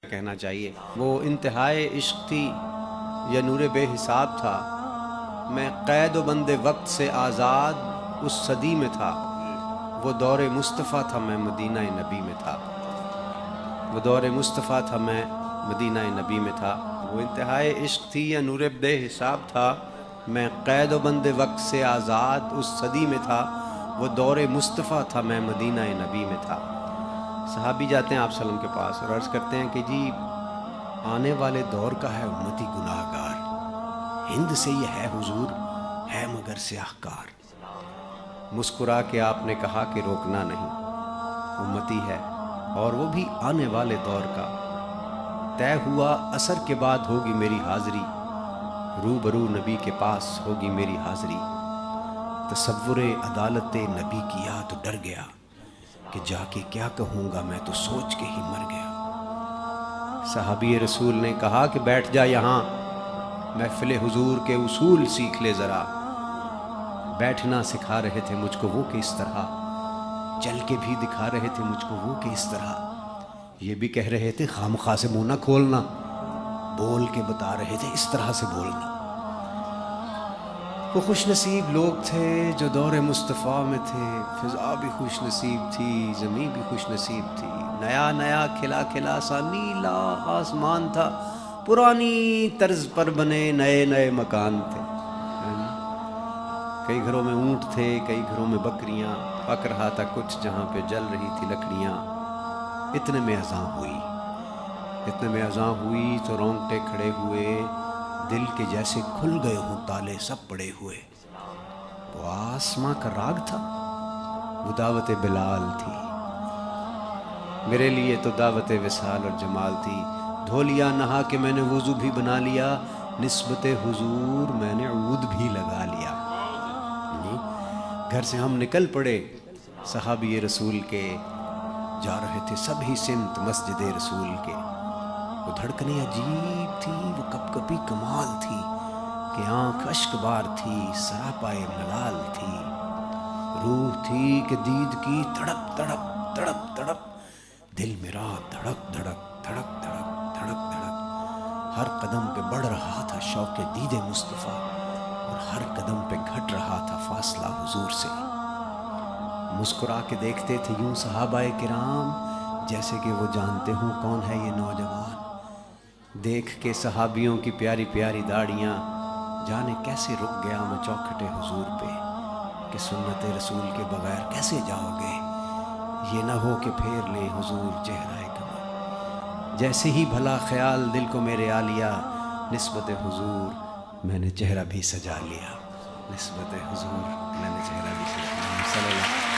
کہنا چاہیے۔ وہ انتہائے عشق تھی یا نور بے حساب تھا، میں قید و بند وقت سے آزاد اس صدی میں تھا، وہ دور مصطفیٰ تھا میں مدینہ نبی میں تھا، وہ دور مصطفیٰ تھا میں مدینہ نبی میں تھا۔ وہ انتہائے عشق تھی یا نور بے حساب تھا، میں قید و بند وقت سے آزاد اس صدی میں تھا، وہ دور مصطفیٰ تھا میں مدینہ نبی میں تھا۔ صحابی جاتے ہیں آپ صلی اللہ علیہ وسلم کے پاس اور عرض کرتے ہیں کہ جی آنے والے دور کا ہے امتی گناہ گار، ہند سے یہ ہے حضور ہے مگر سیاہ کار۔ مسکرا کے آپ نے کہا کہ روکنا نہیں، امتی ہے اور وہ بھی آنے والے دور کا، طے ہوا عصر کے بعد ہوگی میری حاضری، روبرو نبی کے پاس ہوگی میری حاضری۔ تصور عدالت نبی کیا تو ڈر گیا کہ جا کے کیا کہوں گا، میں تو سوچ کے ہی مر گیا۔ صحابی رسول نے کہا کہ بیٹھ جا یہاں، محفل حضور کے اصول سیکھ لے ذرا۔ بیٹھنا سکھا رہے تھے مجھ کو وہ کہ اس طرح، چل کے بھی دکھا رہے تھے مجھ کو وہ کہ اس طرح، یہ بھی کہہ رہے تھے خامخواہ سے منہ نہ کھولنا، بول کے بتا رہے تھے اس طرح سے بولنا۔ وہ خوش نصیب لوگ تھے جو دور مصطفیٰ میں تھے، فضا بھی خوش نصیب تھی، زمین بھی خوش نصیب تھی، نیا نیا کھلا کھلا سا نیلا آسمان تھا، پرانی طرز پر بنے نئے نئے مکان تھے۔ کئی گھروں میں اونٹ تھے، کئی گھروں میں بکریاں، پک رہا تھا کچھ جہاں پہ جل رہی تھی لکڑیاں۔ اتنے میں اذان ہوئی، اتنے میں اذان ہوئی تو رونگٹے کھڑے ہوئے، دل کے جیسے کھل گئے ہوں تالے سب پڑے ہوئے۔ وہ آسماں کا راگ تھا، وہ دعوت بلال تھی، میرے لیے تو دعوت وصال اور جمال تھی۔ دھو لیا نہا کے میں نے وضو بھی بنا لیا، نسبت حضور میں نے عود بھی لگا لیا۔ گھر سے ہم نکل پڑے صحابی رسول کے، جا رہے تھے سب ہی سمت مسجد رسول کے۔ وہ دھڑکنیں عجیب تھی، وہ کپ کپی کمال تھی، کہ آنکھ اشک بار تھی، سراپائے ملال تھی، روح تھی کہ دید کی تڑپ تڑپ تڑپ تڑپ، دل میرا دھڑک دھڑک دھڑک دھڑک دھڑک دھڑک، ہر قدم پہ بڑھ رہا تھا شوق دید مصطفیٰ، اور ہر قدم پہ گھٹ رہا تھا فاصلہ حضور سے۔ مسکرا کے دیکھتے تھے یوں صحابہ کرام جیسے کہ وہ جانتے ہوں کون ہے یہ نوجوان۔ دیکھ کے صحابیوں کی پیاری پیاری داڑیاں، جانے کیسے رک گیا میں چوکھٹے حضور پہ، کہ سنت رسول کے بغیر کیسے جاؤ گے، یہ نہ ہو کہ پھیر لے حضور چہرہ کمال۔ جیسے ہی بھلا خیال دل کو میرے آ لیا، نسبت حضور میں نے چہرہ بھی سجا لیا، نسبت حضور میں نے چہرہ بھی سجا لیا۔